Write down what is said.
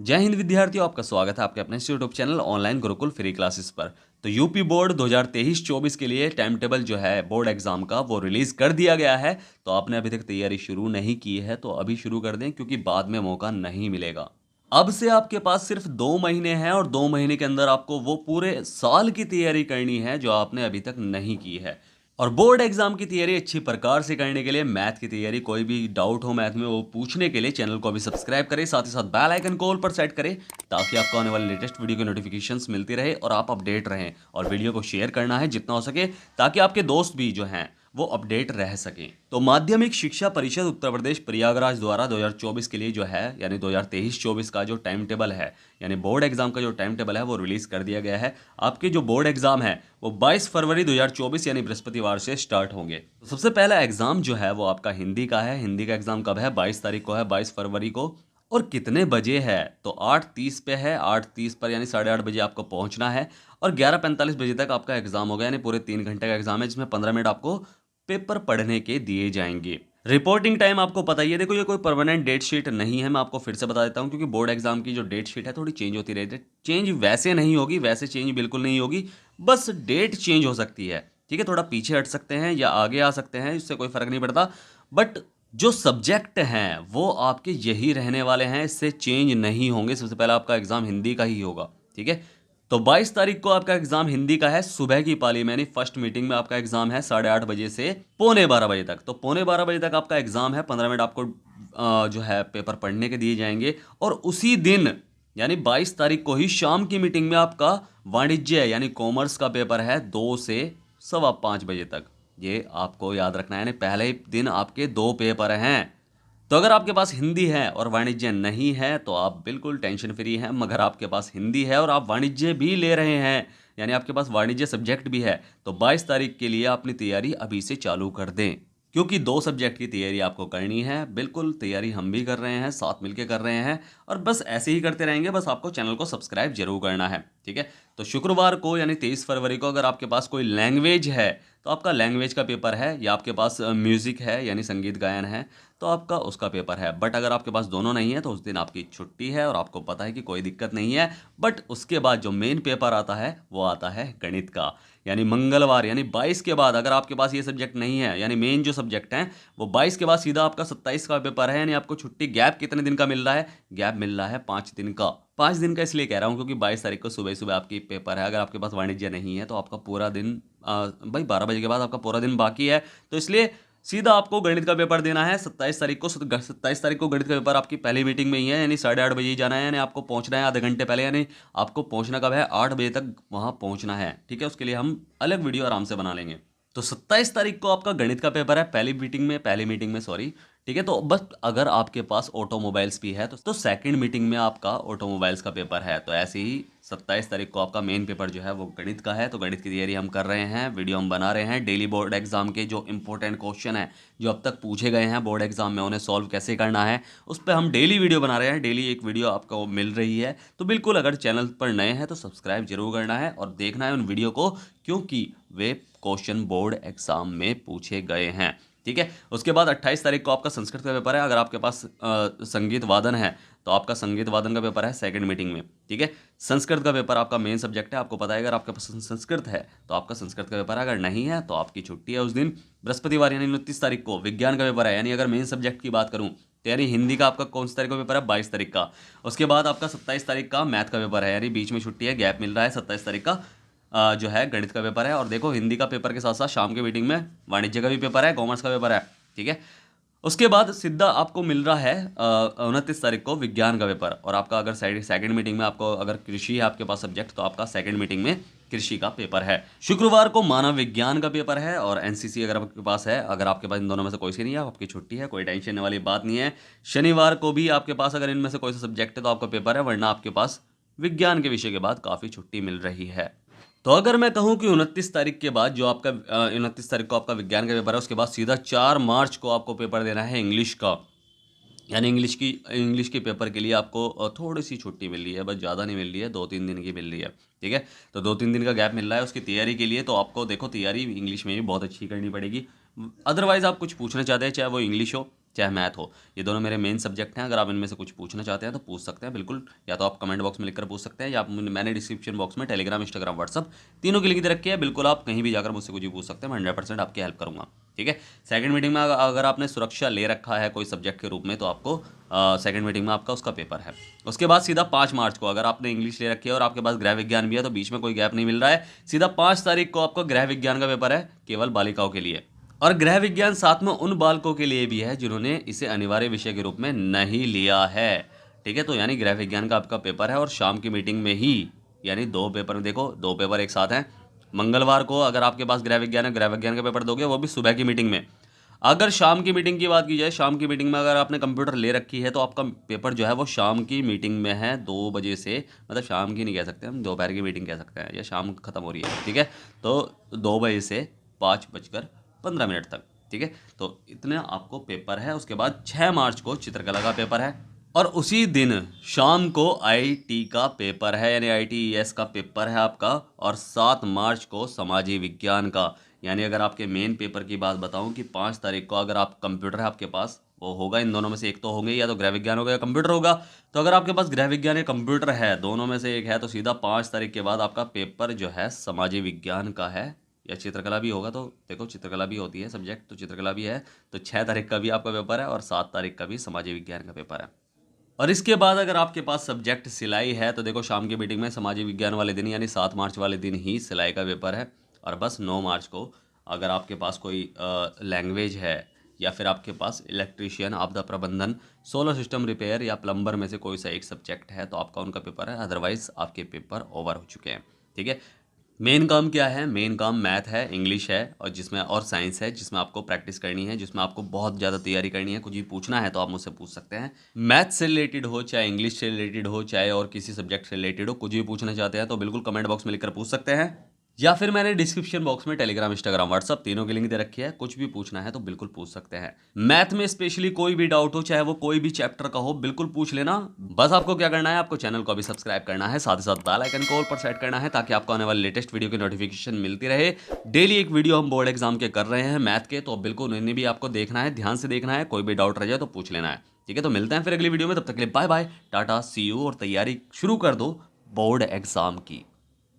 जय हिंद विद्यार्थियों, आपका स्वागत है आपके अपने YouTube channel online Gurukul free classes पर। तो यूपी बोर्ड 2023-24 के लिए टाइम टेबल जो है बोर्ड एग्जाम का वो रिलीज कर दिया गया है। तो आपने अभी तक तैयारी शुरू नहीं की है तो अभी शुरू कर दें, क्योंकि बाद में मौका नहीं मिलेगा। अब से आपके पास सिर्फ 2 महीने हैं और 2 महीने के अंदर आपको वो पूरे साल की तैयारी करनी है जो आपने अभी तक नहीं की है। और बोर्ड एग्जाम की तैयारी अच्छी प्रकार से करने के लिए, मैथ की तैयारी, कोई भी डाउट हो मैथ में वो पूछने के लिए चैनल को अभी सब्सक्राइब करें, साथ ही साथ बेल आइकन को ऑल पर सेट करें ताकि आपको आने वाले लेटेस्ट वीडियो की नोटिफिकेशंस मिलती रहे और आप अपडेट रहें। और वीडियो को शेयर करना है जितना हो सके ताकि आपके दोस्त भी जो हैं वो अपडेट रह सकें। तो माध्यमिक शिक्षा परिषद उत्तर प्रदेश प्रयागराज द्वारा 2024 के लिए जो है यानी 2023-24 का जो टाइम टेबल है, यानी बोर्ड एग्जाम का जो टाइम टेबल है वो रिलीज कर दिया गया है। आपके जो बोर्ड एग्जाम है वो 22 फरवरी 2024 यानी बृहस्पतिवार से स्टार्ट होंगे। तो सबसे पहला एग्जाम जो है वो आपका हिंदी का है। हिंदी का एग्जाम कब है? 22 तारीख को है, 22 फरवरी को। और कितने बजे है? तो 8:30 पे है। 8:30 पर यानी 8:30 बजे आपको पहुंचना है और 11:45 बजे तक आपका एग्जाम होगा, यानी पूरे 3 घंटे का एग्जाम है जिसमें 15 मिनट आपको पेपर पढ़ने के दिए जाएंगे। रिपोर्टिंग टाइम आपको पता ही है। देखो, ये कोई परमानेंट डेट शीट नहीं है, मैं आपको फिर से बता देता हूँ, क्योंकि बोर्ड एग्जाम की जो डेट शीट है थोड़ी चेंज होती रहती है। चेंज वैसे नहीं होगी, वैसे चेंज बिल्कुल नहीं होगी, बस डेट चेंज हो सकती है। ठीक है, थोड़ा पीछे हट सकते हैं या आगे आ सकते हैं, इससे कोई फर्क नहीं पड़ता। बट जो सब्जेक्ट हैं वो आपके यही रहने वाले हैं, इससे चेंज नहीं होंगे। सबसे पहला आपका एग्जाम हिंदी का ही होगा। ठीक है, तो 22 तारीख को आपका एग्जाम हिंदी का है, सुबह की पाली में यानी फर्स्ट मीटिंग में आपका एग्जाम है 8:30 बजे से 11:45 बजे तक। तो 11:45 बजे तक आपका एग्जाम है। 15 मिनट आपको जो है पेपर पढ़ने के दिए जाएंगे। और उसी दिन यानी 22 तारीख को ही शाम की मीटिंग में आपका वाणिज्य यानी कॉमर्स का पेपर है 2 से 5:15 बजे तक। ये आपको याद रखना है, यानी पहले ही दिन आपके 2 पेपर हैं। तो अगर आपके पास हिंदी है और वाणिज्य नहीं है तो आप बिल्कुल टेंशन फ्री हैं। मगर आपके पास हिंदी है और आप वाणिज्य भी ले रहे हैं, यानी आपके पास वाणिज्य सब्जेक्ट भी है, तो 22 तारीख के लिए अपनी तैयारी अभी से चालू कर दें, क्योंकि 2 सब्जेक्ट की तैयारी आपको करनी है। बिल्कुल तैयारी हम भी कर रहे हैं, साथ मिलकर कर रहे हैं और बस ऐसे ही करते रहेंगे। बस आपको चैनल को सब्सक्राइब जरूर करना है। ठीक है, तो शुक्रवार को यानी 23 फरवरी को अगर आपके पास कोई लैंग्वेज है तो आपका लैंग्वेज का पेपर है, या आपके पास म्यूज़िक है यानी संगीत गायन है तो आपका उसका पेपर है। बट अगर आपके पास दोनों नहीं है तो उस दिन आपकी छुट्टी है और आपको पता है कि कोई दिक्कत नहीं है। बट उसके बाद जो मेन पेपर आता है वो आता है गणित का, यानी मंगलवार यानी 22 के बाद। अगर आपके पास ये सब्जेक्ट नहीं है यानी मेन जो सब्जेक्ट हैं वो 22 के बाद सीधा आपका 27 का पेपर है। यानी आपको छुट्टी गैप कितने दिन का मिल रहा है? गैप मिल रहा है 5 दिन का। 5 दिन का इसलिए कह रहा हूँ क्योंकि 22 तारीख को सुबह सुबह आपकी पेपर है। अगर आपके पास वाणिज्य नहीं है तो आपका पूरा दिन भाई 12 बजे के बाद आपका पूरा दिन बाकी है, तो इसलिए सीधा आपको गणित का पेपर देना है 27 तारीख को। 27 तारीख को गणित का पेपर आपकी पहली मीटिंग में ही है, यानी 8:30 बजे ही जाना है। यानी आपको पहुंचना है आधे घंटे पहले, यानी आपको पहुंचना कब है? 8 बजे तक वहां पहुंचना है। ठीक है, उसके लिए हम अलग वीडियो आराम से बना लेंगे। तो 27 तारीख को आपका गणित का पेपर है पहली मीटिंग में सॉरी। ठीक है, तो बस अगर आपके पास ऑटोमोबाइल्स भी है तो सेकंड मीटिंग में आपका ऑटोमोबाइल्स का पेपर है। तो ऐसे ही 27 तारीख को आपका मेन पेपर जो है वो गणित का है। तो गणित की तैयारी हम कर रहे हैं, वीडियो हम बना रहे हैं। डेली बोर्ड एग्जाम के जो इंपॉर्टेंट क्वेश्चन है जो अब तक पूछे गए हैं बोर्ड एग्जाम में, उन्हें सॉल्व कैसे करना है उस पर हम डेली वीडियो बना रहे हैं। डेली एक वीडियो आपको मिल रही है। तो बिल्कुल अगर चैनल पर नए हैं तो सब्सक्राइब जरूर करना है और देखना है उन वीडियो को, क्योंकि वे क्वेश्चन बोर्ड एग्जाम में पूछे गए हैं। ठीक है, उसके बाद 28 तारीख को आपका संस्कृत का पेपर है। अगर आपके पास संगीत वादन है तो आपका संगीत वादन का पेपर है सेकंड मीटिंग में। ठीक है, संस्कृत का पेपर आपका मेन सब्जेक्ट है, आपको पता है। अगर आपके पास संस्कृत है तो आपका संस्कृत का पेपर है, अगर नहीं है तो आपकी छुट्टी है उस दिन। बृहस्पतिवार यानी 29 तारीख को विज्ञान का पेपर है। यानी अगर मेन सब्जेक्ट की बात करूं तो यानी हिंदी का आपका कौन सी तारीख का पेपर है? 22 तारीख का। उसके बाद आपका 27 तारीख का मैथ का पेपर है, यानी बीच में छुट्टी है, गैप मिल रहा है। 27 तारीख का जो है गणित का पेपर है। और देखो, हिंदी का पेपर के साथ साथ शाम की मीटिंग में वाणिज्य का भी पेपर है, कॉमर्स का पेपर है। ठीक है, उसके बाद सीधा आपको मिल रहा है 29 तारीख को विज्ञान का पेपर। और आपका अगर सेकंड मीटिंग में आपको अगर कृषि है आपके पास सब्जेक्ट तो आपका सेकंड मीटिंग में कृषि का पेपर है। शुक्रवार को मानव विज्ञान का पेपर है और एनसीसी अगर आपके पास है। अगर आपके पास इन दोनों में से कोई सी नहीं है आपकी छुट्टी है, कोई टेंशन वाली बात नहीं है। शनिवार को भी आपके पास अगर इनमें से कोई सा सब्जेक्ट है तो आपका पेपर है, वरना आपके पास विज्ञान के विषय के बाद काफ़ी छुट्टी मिल रही है। तो अगर मैं कहूं कि 29 तारीख के बाद जो आपका 29 तारीख को आपका विज्ञान का पेपर है, उसके बाद सीधा 4 मार्च को आपको पेपर देना है इंग्लिश का। यानी इंग्लिश के पेपर के लिए आपको थोड़ी सी छुट्टी मिल रही है, बस ज़्यादा नहीं मिल रही है, 2-3 दिन की मिल रही है। ठीक है, तो 2-3 दिन का गैप मिल रहा है उसकी तैयारी के लिए। तो आपको देखो तैयारी इंग्लिश में भी बहुत अच्छी करनी पड़ेगी। अदरवाइज़ आप कुछ पूछना चाहते हैं चाहे वो इंग्लिश हो चाहे मैथ हो। ये दोनों मेरे मेन सब्जेक्ट हैं। अगर आप इनमें से कुछ पूछना चाहते हैं तो पूछ सकते हैं बिल्कुल, या तो आप कमेंट बॉक्स में लिखकर पूछ सकते हैं, या मैंने डिस्क्रिप्शन बॉक्स में टेलीग्राम, इंस्टाग्राम, व्हाट्सअप तीनों की लिंक दे रखी है। बिल्कुल आप कहीं भी जाकर मुझसे कुछ भी पूछ सकते हैं, मैं 100% आपकी हेल्प करूँगा। ठीक है। सेकंड मीटिंग में अगर आपने सुरक्षा ले रखा है कोई सब्जेक्ट के रूप में, तो आपको सेकंड मीटिंग में आपका उसका पेपर है। उसके बाद सीधा 5 मार्च को अगर आपने इंग्लिश ले रखी है और आपके पास गृह विज्ञान भी है, तो बीच में कोई गैप नहीं मिल रहा है। सीधा 5 तारीख को आपका गृह विज्ञान का पेपर है, केवल बालिकाओं के लिए। और गृह विज्ञान साथ में उन बालकों के लिए भी है जिन्होंने इसे अनिवार्य विषय के रूप में नहीं लिया है। ठीक है। तो यानी गृह विज्ञान का आपका पेपर है और शाम की मीटिंग में ही, यानी 2 पेपर में, देखो 2 पेपर एक साथ हैं। मंगलवार को अगर आपके पास गृह विज्ञान है, गृह विज्ञान का पेपर दोगे, वो भी सुबह की मीटिंग में। अगर शाम की मीटिंग की बात की जाए, शाम की मीटिंग में अगर आपने कंप्यूटर ले रखी है, तो आपका पेपर जो है वो शाम की मीटिंग में है 2 बजे से, मतलब शाम की नहीं कह सकते हम, दोपहर की मीटिंग कह सकते हैं, या शाम खत्म हो रही है। ठीक है। तो 2 बजे से 5:15 तक। ठीक है। तो इतने आपको पेपर है। उसके बाद 6 मार्च को चित्रकला का पेपर है, और उसी दिन शाम को आईटी का पेपर है, यानी आईटीईएस का पेपर है आपका। और 7 मार्च को समाजी विज्ञान का। यानी अगर आपके मेन पेपर की बात बताऊं कि 5 तारीख को अगर आप कंप्यूटर है आपके पास, वो होगा, इन दोनों में से एक तो होंगे, या तो गृह विज्ञान होगा या कंप्यूटर होगा। तो अगर आपके पास गृह विज्ञान या कंप्यूटर है, दोनों में से एक है, तो सीधा 5 तारीख के बाद आपका पेपर जो है समाजी विज्ञान का है। या चित्रकला भी होगा, तो देखो चित्रकला भी होती है सब्जेक्ट, तो चित्रकला भी है। तो 6 तारीख का भी आपका पेपर है और 7 तारीख का भी समाजी विज्ञान का पेपर है। और इसके बाद अगर आपके पास सब्जेक्ट सिलाई है, तो देखो शाम की मीटिंग में समाजी विज्ञान वाले दिन, यानी 7 मार्च वाले दिन ही सिलाई का पेपर है। और बस 9 मार्च को अगर आपके पास कोई लैंग्वेज है, या फिर आपके पास इलेक्ट्रीशियन, आपदा प्रबंधन, सोलर सिस्टम रिपेयर या प्लम्बर में से कोई सा एक सब्जेक्ट है, तो आपका उनका पेपर है। अदरवाइज आपके पेपर ओवर हो चुके हैं। ठीक है। मेन काम क्या है? मेन काम मैथ है, इंग्लिश है, और जिसमें और साइंस है, जिसमें आपको प्रैक्टिस करनी है, जिसमें आपको बहुत ज़्यादा तैयारी करनी है। कुछ भी पूछना है तो आप मुझसे पूछ सकते हैं। मैथ से रिलेटेड हो, चाहे इंग्लिश से रिलेटेड हो, चाहे और किसी सब्जेक्ट से रिलेटेड हो, कुछ भी पूछना चाहते हैं तो बिल्कुल कमेंट बॉक्स में लिखकर पूछ सकते हैं, या फिर मैंने डिस्क्रिप्शन बॉक्स में टेलीग्राम, इंस्टाग्राम, व्हाट्सअप तीनों की लिंक दे रखी है। कुछ भी पूछना है तो बिल्कुल पूछ सकते हैं। मैथ में स्पेशली कोई भी डाउट हो, चाहे वो कोई भी चैप्टर का हो, बिल्कुल पूछ लेना। बस आपको क्या करना है, आपको चैनल को अभी सब्सक्राइब करना है, साथ ही साथ बेल आइकन को ऑल पर सेट करना है, ताकि आपको आने वाले लेटेस्ट वीडियो की नोटिफिकेशन मिलती रहे। डेली एक वीडियो हम बोर्ड एग्जाम के कर रहे हैं मैथ के, तो बिल्कुल इन्हें भी आपको देखना है, ध्यान से देखना है। कोई भी डाउट रह जाए तो पूछ लेना है। ठीक है। तो मिलते हैं फिर अगली वीडियो में, तब तक के लिए bye bye, tata, see you. और तैयारी शुरू कर दो बोर्ड एग्जाम की।